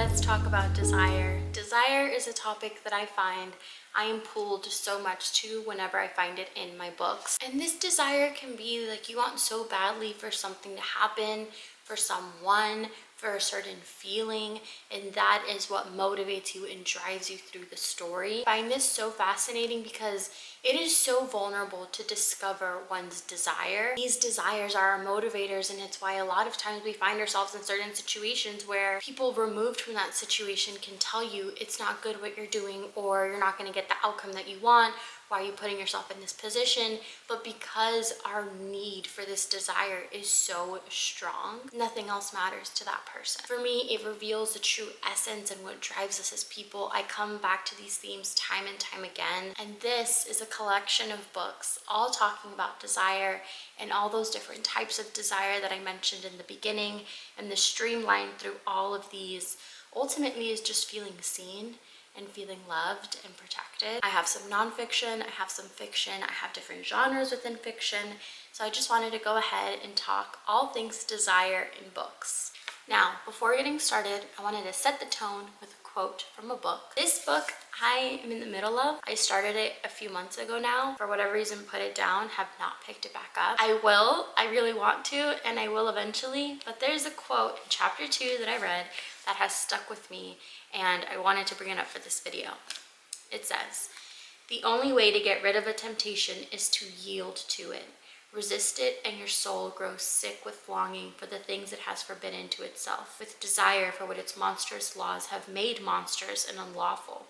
let's talk about desire. Desire is a topic that I find I am pulled so much to whenever I find it in my books. And this desire can be like you want so badly for something to happen, for someone, for a certain feeling, and that is what motivates you and drives you through the story. I find this so fascinating because it is so vulnerable to discover one's desire. These desires are our motivators, and it's why a lot of times we find ourselves in certain situations where people removed from that situation can tell you it's not good what you're doing, or you're not going to get the outcome that you want. Why are you putting yourself in this position? But because our need for this desire is so strong, nothing else matters to that person. For me, it reveals the true essence and what drives us as people. I come back to these themes time and time again, and this is a collection of books all talking about desire and all those different types of desire that I mentioned in the beginning, and the streamline through all of these ultimately is just feeling seen and feeling loved and protected. I have some nonfiction, I have some fiction, I have different genres within fiction. So I just wanted to go ahead and talk all things desire in books. Now, before getting started, I wanted to set the tone with a quote from a book. This book I am in the middle of. I started it a few months ago now. For whatever reason, put it down, have not picked it back up. I really want to, and I will eventually. But there's a quote in chapter 2 that I read that has stuck with me, and I wanted to bring it up for this video. It says, "The only way to get rid of a temptation is to yield to it. Resist it, and your soul grows sick with longing for the things it has forbidden to itself, with desire for what its monstrous laws have made monstrous and unlawful."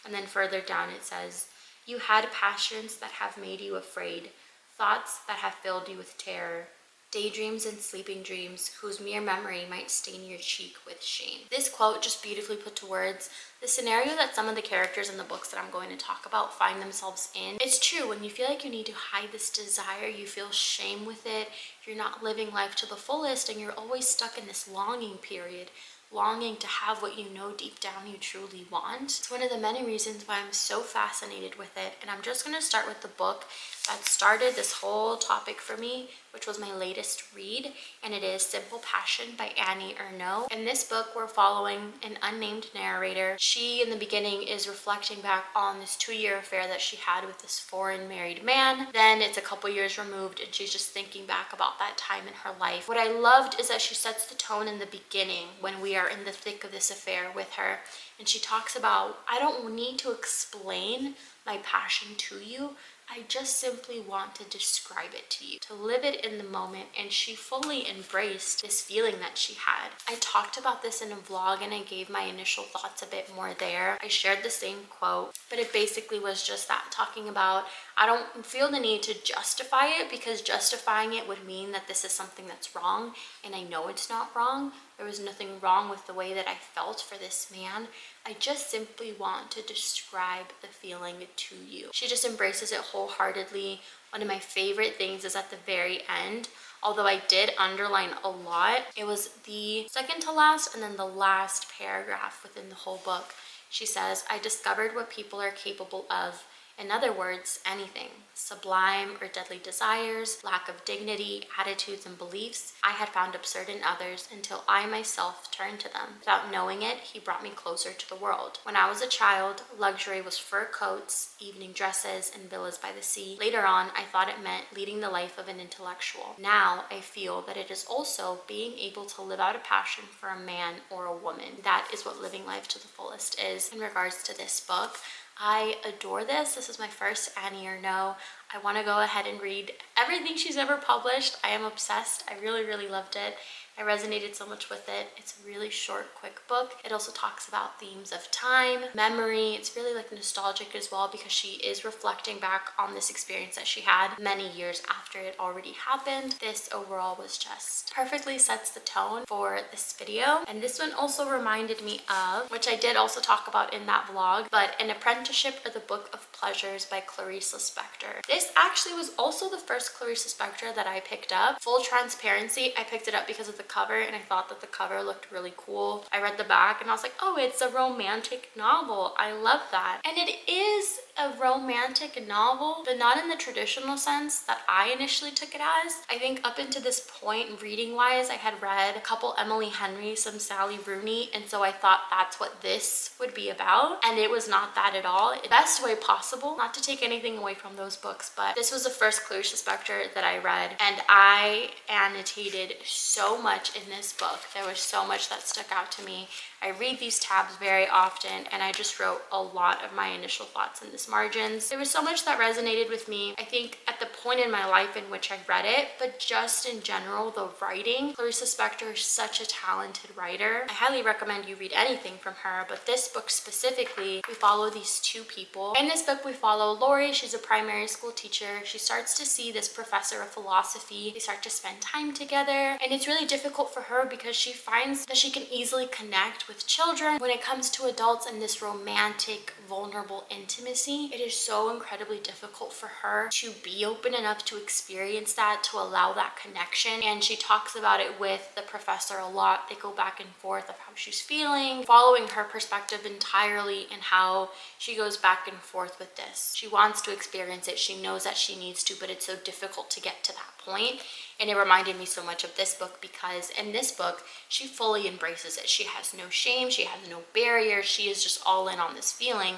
And then further down it says, "You had passions that have made you afraid, thoughts that have filled you with terror, daydreams and sleeping dreams whose mere memory might stain your cheek with shame." This quote just beautifully put to words the scenario that some of the characters in the books that I'm going to talk about find themselves in. It's true, when you feel like you need to hide this desire, you feel shame with it, you're not living life to the fullest, and you're always stuck in this longing period, longing to have what you know deep down you truly want. It's one of the many reasons why I'm so fascinated with it, and I'm just going to start with the book that started this whole topic for me, which was my latest read, and it is Simple Passion by Ernaux. In this book, we're following an unnamed narrator. She, in the beginning, is reflecting back on this 2-year affair that she had with this foreign married man. Then it's a couple years removed, and she's just thinking back about that time in her life. What I loved is that she sets the tone in the beginning when we are in the thick of this affair with her, and she talks about, I don't need to explain my passion to you. I just simply want to describe it to you, to live it in the moment, and she fully embraced this feeling that she had. I talked about this in a vlog, and I gave my initial thoughts a bit more there. I shared the same quote, but it basically was just that, talking about, I don't feel the need to justify it, because justifying it would mean that this is something that's wrong, and I know it's not wrong. There was nothing wrong with the way that I felt for this man. I just simply want to describe the feeling to you. She just embraces it wholeheartedly. One of my favorite things is at the very end, although I did underline a lot. It was the second to last and then the last paragraph within the whole book. She says, "I discovered what people are capable of. In other words, anything. Sublime or deadly desires, lack of dignity, attitudes and beliefs I had found absurd in others until I myself turned to them. Without knowing it, he brought me closer to the world. When I was a child, luxury was fur coats, evening dresses, and villas by the sea. Later on, I thought it meant leading the life of an intellectual. Now, I feel that it is also being able to live out a passion for a man or a woman. That is what living life to the fullest is." In regards to this book, I adore this. This is my first Ernaux. I want to go ahead and read everything she's ever published. I am obsessed. I really, really loved it. I resonated so much with it. It's a really short, quick book. It also talks about themes of time, memory. It's really like nostalgic as well, because she is reflecting back on this experience that she had many years after it already happened. This overall was just perfectly sets the tone for this video. And this one also reminded me of, which I did also talk about in that vlog, but An Apprenticeship or the Book of Pleasures by Claresa Spectre. This actually was also the first Claresa Spectre that I picked up. Full transparency, I picked it up because of the cover, and I thought that the cover looked really cool. I read the back and I was like, oh, it's a romantic novel. I love that. And it is a romantic novel, but not in the traditional sense that I initially took it as. I think up until this point, reading wise, I had read a couple Emily Henry, some Sally Rooney, and so I thought that's what this would be about, and it was not that at all. The best way possible, not to take anything away from those books, but this was the first Claresa Spectre that I read, and I annotated so much in this book. There was so much that stuck out to me. I read these tabs very often, and I just wrote a lot of my initial thoughts in this margins. There was so much that resonated with me, I think, at the point in my life in which I read it, but just in general, the writing. Claresa Spectre is such a talented writer. I highly recommend you read anything from her, but this book specifically, we follow these two people. In this book, we follow Lori. She's a primary school teacher. She starts to see this professor of philosophy. They start to spend time together, and it's really difficult for her because she finds that she can easily connect with children. When it comes to adults and this romantic, vulnerable intimacy, it is so incredibly difficult for her to be open enough to experience that, to allow that connection. And she talks about it with the professor a lot. They go back and forth of how she's feeling, following her perspective entirely, and how she goes back and forth with this. She wants to experience it. She knows that she needs to, but it's so difficult to get to that point. And it reminded me so much of this book because in this book, she fully embraces it. She has no shame. She has no barrier. She is just all in on this feeling.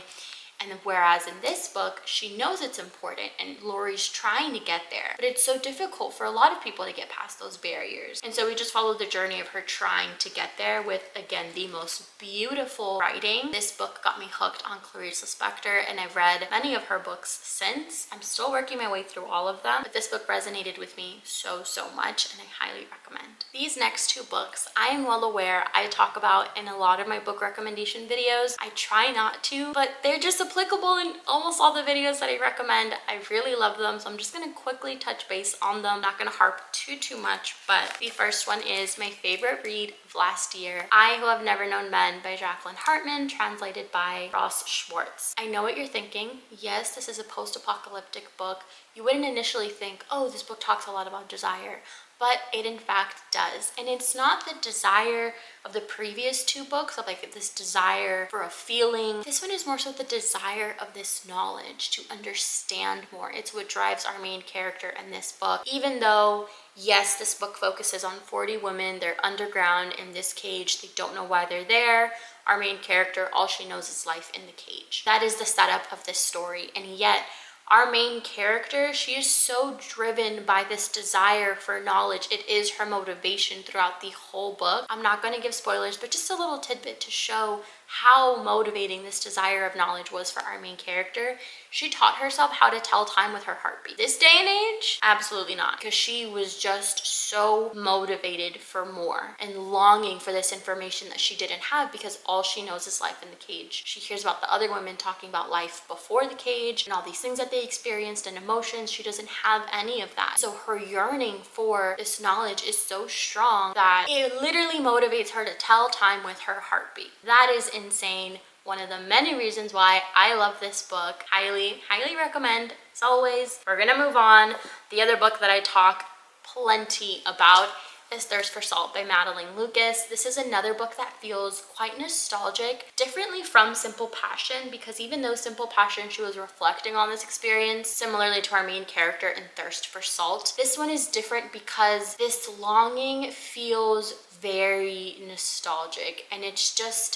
And whereas in this book, she knows it's important and Lori's trying to get there, but it's so difficult for a lot of people to get past those barriers. And so we just followed the journey of her trying to get there with, again, the most beautiful writing. This book got me hooked on Claresa Spectre, and I've read many of her books since. I'm still working my way through all of them, but this book resonated with me so much, and I highly recommend. These next two books, I am well aware I talk about in a lot of my book recommendation videos. I try not to, but they're just applicable in almost all the videos that I recommend. I really love them, so I'm just gonna quickly touch base on them. Not gonna harp too much, but the first one is my favorite read of last year, I Who Have Never Known Men by Jacqueline Hartman, translated by Ross Schwartz. I know what you're thinking. Yes, this is a post-apocalyptic book. You wouldn't initially think, oh, this book talks a lot about desire, but it in fact does. And it's not the desire of the previous two books of like this desire for a feeling. This one is more so the desire of this knowledge, to understand more. It's what drives our main character in this book. Even though, yes, this book focuses on 40 women, they're underground in this cage, they don't know why they're there. Our main character, all she knows is life in the cage. That is the setup of this story, and yet our main character, she is so driven by this desire for knowledge. It is her motivation throughout the whole book. I'm not going to give spoilers, but just a little tidbit to show how motivating this desire of knowledge was for our main character. She taught herself how to tell time with her heartbeat. This day and age, absolutely not, because she was just so motivated for more and longing for this information that she didn't have, because all she knows is life in the cage. She hears about the other women talking about life before the cage and all these things that they experienced and emotions. She doesn't have any of that. So her yearning for this knowledge is so strong that it literally motivates her to tell time with her heartbeat. That is insane. One of the many reasons why I love this book. Highly recommend. As always, we're gonna move on. The other book that I talk plenty about is Thirst for Salt by Madeline Lucas. This is another book that feels quite nostalgic, differently from Simple Passion, because even though Simple Passion, she was reflecting on this experience, similarly to our main character in Thirst for Salt, this one is different because this longing feels very nostalgic, and it's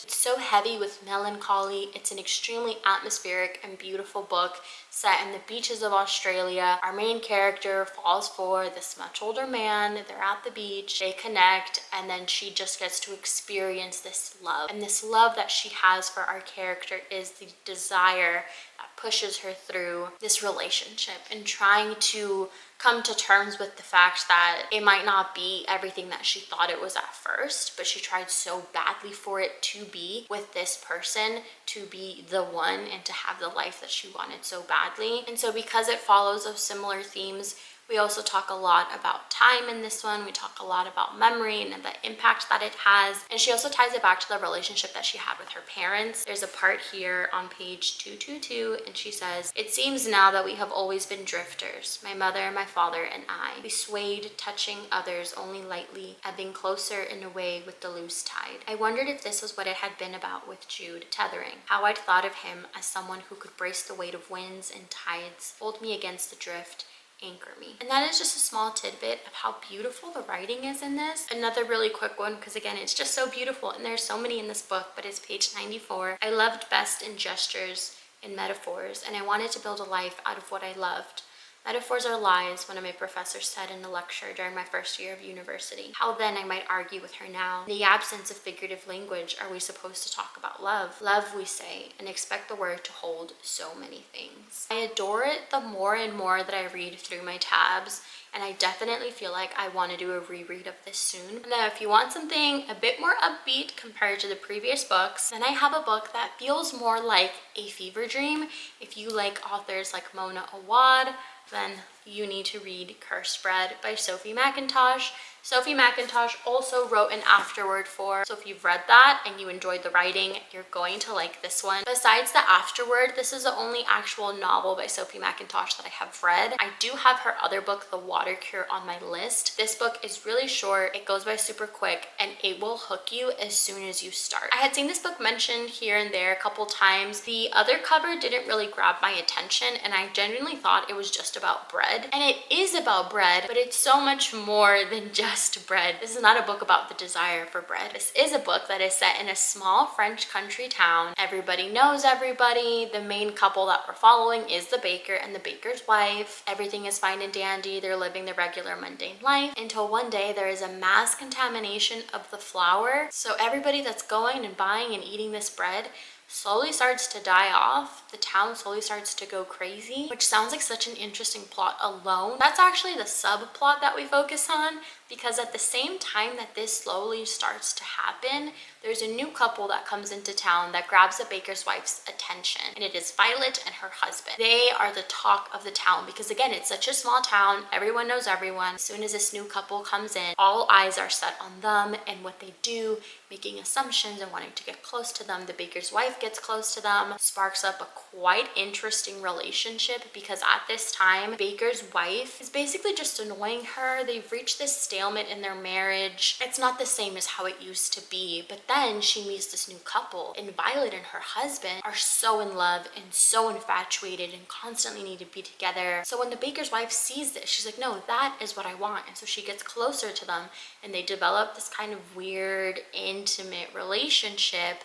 so heavy with melancholy. It's an extremely atmospheric and beautiful book set in the beaches of Australia. Our main character falls for this much older man. They're at the beach, they connect, and then she just gets to experience this love. And this love that she has for our character is the desire that pushes her through this relationship and trying to come to terms with the fact that it might not be everything that she thought it was at first, but she tried so badly for it to be with this person, to be the one and to have the life that she wanted so badly. And so because it follows those similar themes We also talk a lot about time in this one. We talk a lot about memory and the impact that it has. And she also ties it back to the relationship that she had with her parents. There's a part here on page 222, and she says, "It seems now that we have always been drifters, my mother, my father, and I. We swayed, touching others only lightly, ebbing closer in a way with the loose tide. I wondered if this was what it had been about with Jude, tethering, how I'd thought of him as someone who could brace the weight of winds and tides, hold me against the drift, anchor me." And that is just a small tidbit of how beautiful the writing is in this. Another really quick one, because again, it's just so beautiful, and there's so many in this book, but it's page 94. "I loved best in gestures and metaphors, and I wanted to build a life out of what I loved. Metaphors are lies," one of my professors said in a lecture during my first year of university. How then, I might argue with her now, in the absence of figurative language, are we supposed to talk about love? Love, we say, and expect the word to hold so many things. I adore it the more and more that I read through my tabs, and I definitely feel like I want to do a reread of this soon. Now, if you want something a bit more upbeat compared to the previous books, then I have a book that feels more like a fever dream. If you like authors like Mona Awad, then you need to read Cursed Bread by Sophie Macintosh. Sophie Macintosh also wrote an afterword for, so if you've read that and you enjoyed the writing, you're going to like this one. Besides the afterword, this is the only actual novel by Sophie Macintosh that I have read. I do have her other book, The Water Cure, on my list. This book is really short, it goes by super quick, and it will hook you as soon as you start. I had seen this book mentioned here and there a couple times. The other cover didn't really grab my attention, and I genuinely thought it was just about bread. And it is about bread, but it's so much more than just bread. This is not a book about the desire for bread. This is a book that is set in a small French country town. Everybody knows everybody. The main couple that we're following is the baker and the baker's wife. Everything is fine and dandy. They're living their regular mundane life until one day there is a mass contamination of the flour. So everybody that's going and buying and eating this bread slowly starts to die off. The town slowly starts to go crazy, which sounds like such an interesting plot alone. That's actually the subplot that we focus on, because at the same time that this slowly starts to happen, there's a new couple that comes into town that grabs the baker's wife's attention, and it is Violet and her husband. They are the talk of the town because, again, it's such a small town. Everyone knows everyone. As soon as this new couple comes in, all eyes are set on them and what they do, making assumptions and wanting to get close to them. The baker's wife gets close to them, sparks up a quite interesting relationship, because at this time, baker's wife is basically just annoying her. They've reached this stalemate in their marriage. It's not the same as how it used to be, but then she meets this new couple, and Violet and her husband are so in love and so infatuated and constantly need to be together. So when the baker's wife sees this, she's like, no, that is what I want. And so she gets closer to them, and they develop this kind of weird, intimate relationship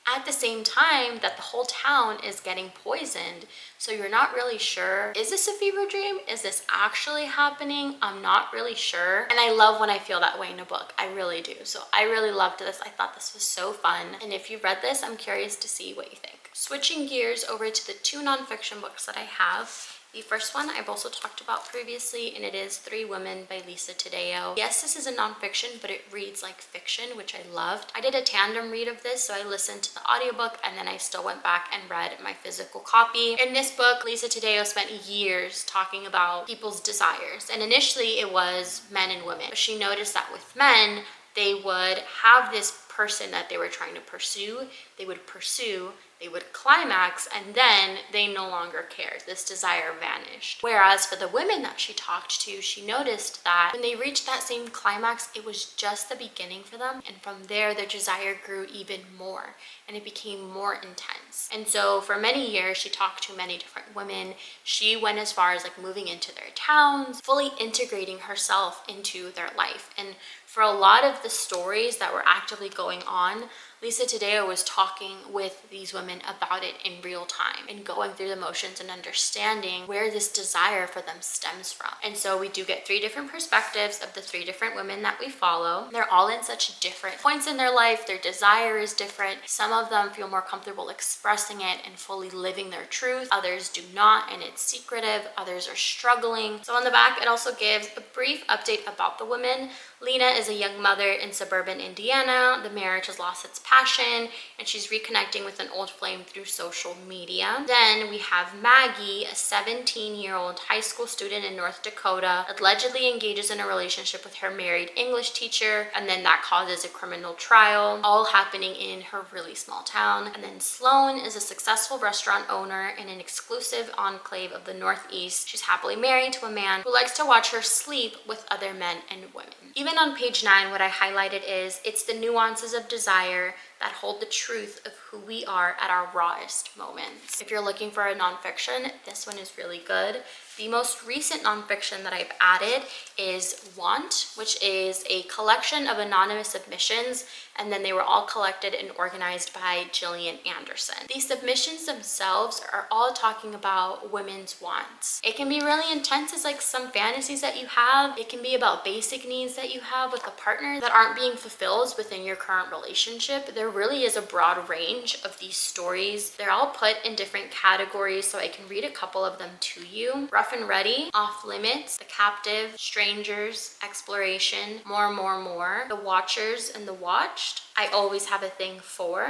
at the same time that the whole town is getting poisoned. So you're not really sure, is this a fever dream? Is this actually happening? I'm not really sure. And I love when I feel that way in a book. I really do. So I really loved this. I thought this was so fun. And if you've read this, I'm curious to see what you think. Switching gears over to the two nonfiction books that I have. The first one I've also talked about previously, and it is Three Women by Lisa Taddeo. Yes, this is a nonfiction, but it reads like fiction, which I loved. I did a tandem read of this, so I listened to the audiobook and then I still went back and read my physical copy. In this book, Lisa Taddeo spent years talking about people's desires, and initially it was men and women. But she noticed that with men, they would have this person that they were trying to pursue, they would climax, and then they no longer cared. This desire vanished. Whereas for the women that she talked to, she noticed that when they reached that same climax, it was just the beginning for them, and from there their desire grew even more and it became more intense. And so for many years she talked to many different women. She went as far as like moving into their towns, fully integrating herself into their life. And for a lot of the stories that were actively going on, Lisa Taddeo was talking with these women about it in real time and going through the motions and understanding where this desire for them stems from. And so we do get three different perspectives of the three different women that we follow. They're all in such different points in their life. Their desire is different. Some of them feel more comfortable expressing it and fully living their truth. Others do not, and it's secretive. Others are struggling. So on the back, it also gives a brief update about the women. Lena is a young mother in suburban Indiana. The marriage has lost its passion, and she's reconnecting with an old flame through social media. Then we have Maggie, a 17-year-old high school student in North Dakota, allegedly engages in a relationship with her married English teacher, and then that causes a criminal trial, all happening in her really small town. And then Sloan is a successful restaurant owner in an exclusive enclave of the Northeast. She's happily married to a man who likes to watch her sleep with other men and women. Even on page 9, what I highlighted is, it's the nuances of desire that hold the truth of who we are at our rawest moments. If you're looking for a nonfiction, this one is really good. The most recent nonfiction that I've added is Want, which is a collection of anonymous submissions, and then they were all collected and organized by Jillian Anderson. These submissions themselves are all talking about women's wants. It can be really intense as like some fantasies that you have. It can be about basic needs that you have with a partner that aren't being fulfilled within your current relationship. There really is a broad range of these stories. They're all put in different categories, so I can read a couple of them to you. Rough and Ready, Off Limits, The Captive, Strangers, Exploration, More, The Watchers and The Watched, I Always Have a Thing For, ...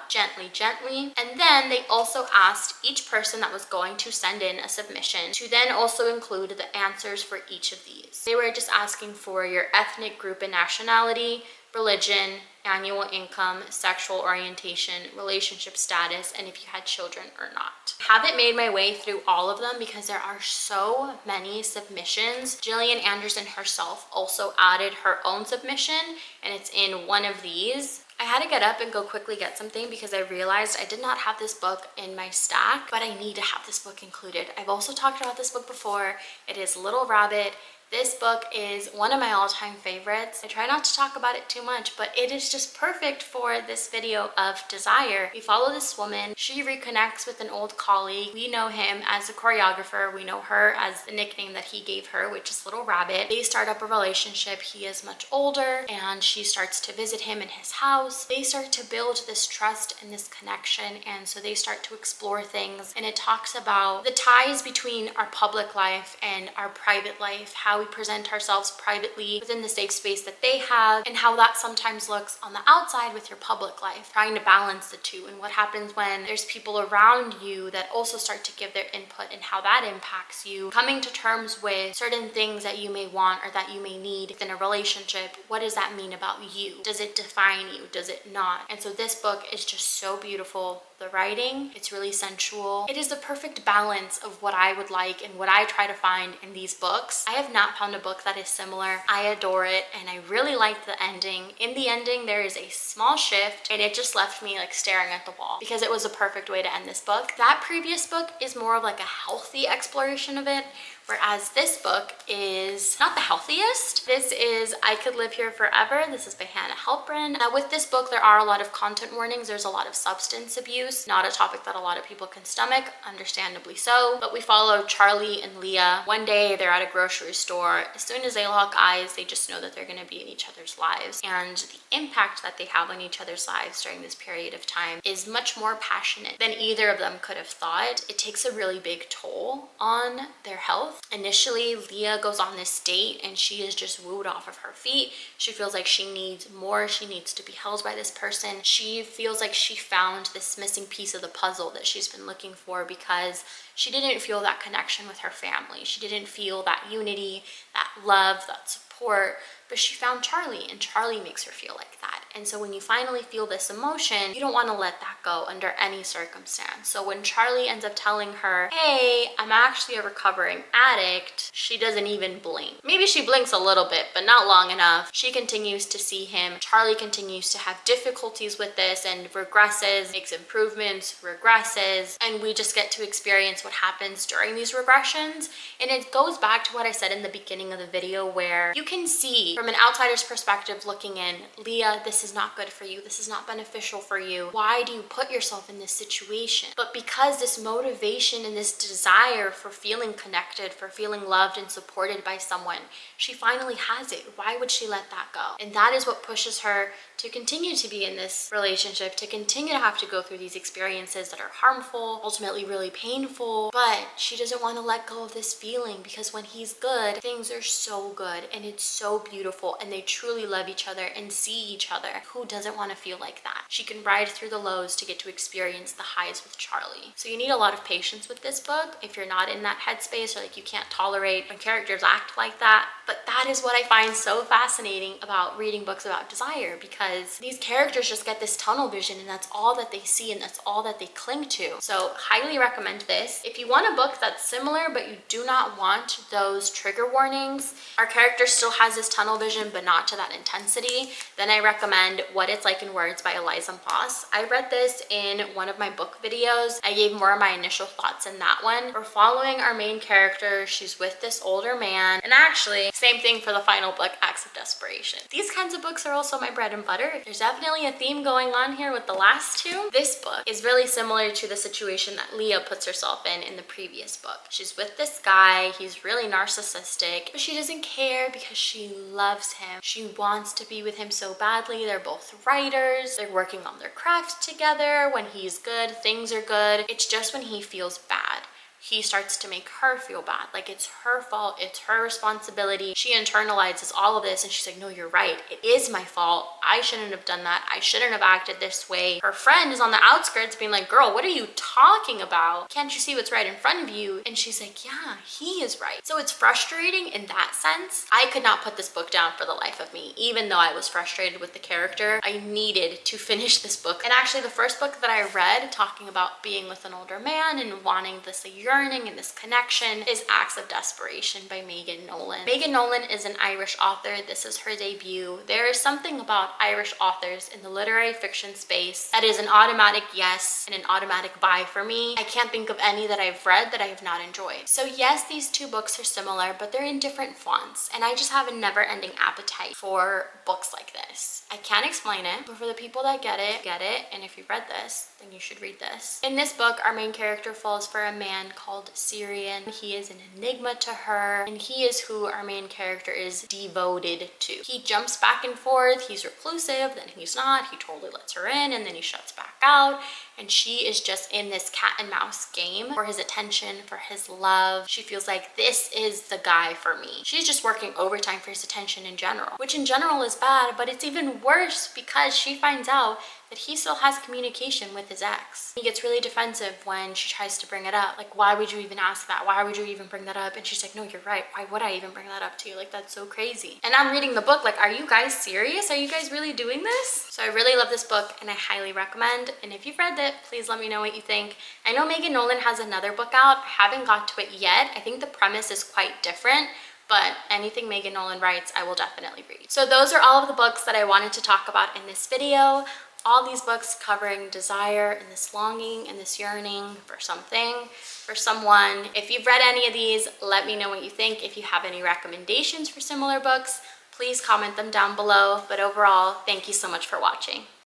Gently. And then they also asked each person that was going to send in a submission to then also include the answers for each of these. They were just asking for your ethnic group and nationality, religion, annual income, sexual orientation, relationship status, and if you had children or not. I haven't made my way through all of them because there are so many submissions. Jillian Anderson herself also added her own submission, and it's in one of these. I had to get up and go quickly get something because I realized I did not have this book in my stack, but I need to have this book included. I've also talked about this book before. It is Little Rabbit. This book is one of my all-time favorites. I try not to talk about it too much, but it is just perfect for this video of desire. We follow this woman. She reconnects with an old colleague. We know him as a choreographer. We know her as the nickname that he gave her, which is Little Rabbit. They start up a relationship. He is much older, and she starts to visit him in his house. They start to build this trust and this connection, and so they start to explore things. And it talks about the ties between our public life and our private life, how we present ourselves privately within the safe space that they have, and how that sometimes looks on the outside with your public life, trying to balance the two, and what happens when there's people around you that also start to give their input and how that impacts you. Coming to terms with certain things that you may want or that you may need within a relationship. What does that mean about you? Does it define you? Does it not? And so this book is just so beautiful. The writing, it's really sensual. It is the perfect balance of what I would like and what I try to find in these books. I have not found a book that is similar. I adore it, and I really like the ending. In the ending, there is a small shift, and it just left me like staring at the wall because it was a perfect way to end this book. That previous book is more of like a healthy exploration of it, whereas this book is not the healthiest. This is I Could Live Here Forever. This is by Hannah Halprin. Now with this book, there are a lot of content warnings. There's a lot of substance abuse, not a topic that a lot of people can stomach, understandably so. But we follow Charlie and Leah. One day they're at a grocery store. As soon as they lock eyes, they just know that they're gonna be in each other's lives. And the impact that they have on each other's lives during this period of time is much more passionate than either of them could have thought. It takes a really big toll on their health. Initially, Leah goes on this date and she is just wooed off of her feet. She feels like she needs more. She needs to be held by this person. She feels like she found this missing piece of the puzzle that she's been looking for because she didn't feel that connection with her family. She didn't feel that unity, that love, that support, but she found Charlie, and Charlie makes her feel like that. And so when you finally feel this emotion, you don't want to let that go under any circumstance. So when Charlie ends up telling her, hey, I'm actually a recovering addict, she doesn't even blink. Maybe she blinks a little bit, but not long enough. She continues to see him. Charlie continues to have difficulties with this and regresses, makes improvements, regresses, and we just get to experience what happens during these regressions. And it goes back to what I said in the beginning of the video, where you can see from an outsider's perspective looking in, Leah, this is not good for you. This is not beneficial for you. Why do you put yourself in this situation? But because this motivation and this desire for feeling connected, for feeling loved and supported by someone, she finally has it. Why would she let that go? And that is what pushes her to continue to be in this relationship, to continue to have to go through these experiences that are harmful, ultimately really painful, but she doesn't want to let go of this feeling because when he's good, things are so good and it's so beautiful. beautiful and they truly love each other and see each other. Who doesn't want to feel like that? She can ride through the lows to get to experience the highs with Charlie. So you need a lot of patience with this book if you're not in that headspace, or like you can't tolerate when characters act like that. But that is what I find so fascinating about reading books about desire, because these characters just get this tunnel vision and that's all that they see and that's all that they cling to. So highly recommend this. If you want a book that's similar but you do not want those trigger warnings, our character still has this tunnel vision but not to that intensity, then I recommend What It's Like in Words by Eliza Moss. I read this in one of my book videos. I gave more of my initial thoughts in that one. We're following our main character. She's with this older man, and actually same thing for the final book, Acts of Desperation. These kinds of books are also my bread and butter. There's definitely a theme going on here with the last two. This book is really similar to the situation that Leah puts herself in the previous book. She's with this guy, he's really narcissistic, but she doesn't care because she loves him. She wants to be with him so badly. They're both writers, they're working on their craft together. When he's good, things are good. It's just when he feels bad, he starts to make her feel bad. Like it's her fault, it's her responsibility. She internalizes all of this and she's like, no, you're right. It is my fault. I shouldn't have done that. I shouldn't have acted this way. Her friend is on the outskirts being like, girl, what are you talking about? Can't you see what's right in front of you? And she's like, yeah, he is right. So it's frustrating in that sense. I could not put this book down for the life of me. Even though I was frustrated with the character, I needed to finish this book. And actually the first book that I read talking about being with an older man and wanting this yearning and this connection is Acts of Desperation by Megan Nolan. Megan Nolan is an Irish author. This is her debut. There is something about Irish authors in the literary fiction space that is an automatic yes and an automatic buy for me. I can't think of any that I've read that I have not enjoyed. So yes, these two books are similar, but they're in different fonts, and I just have a never-ending appetite for books like this. I can't explain it, but for the people that get it, and if you've read this, then you should read this. In this book, our main character falls for a man called Syrian. He is an enigma to her, and he is who our main character is devoted to. He jumps back and forth. He's reclusive, then he's not. He totally lets her in, and then he shuts back out. And she is just in this cat and mouse game for his attention, for his love. She feels like this is the guy for me. She's just working overtime for his attention in general, which in general is bad, but it's even worse because she finds out that he still has communication with his ex. He gets really defensive when she tries to bring it up. Like, why would you even ask that? Why would you even bring that up? And she's like, no, you're right. Why would I even bring that up to you? Like, that's so crazy. And I'm reading the book like, are you guys serious? Are you guys really doing this? So I really love this book and I highly recommend. And if you've read it, please let me know what you think. I know Megan Nolan has another book out. I haven't got to it yet. I think the premise is quite different, but anything Megan Nolan writes, I will definitely read. So those are all of the books that I wanted to talk about in this video. All these books covering desire and this longing and this yearning for something, for someone. If you've read any of these, let me know what you think. If you have any recommendations for similar books, please comment them down below. But overall, thank you so much for watching.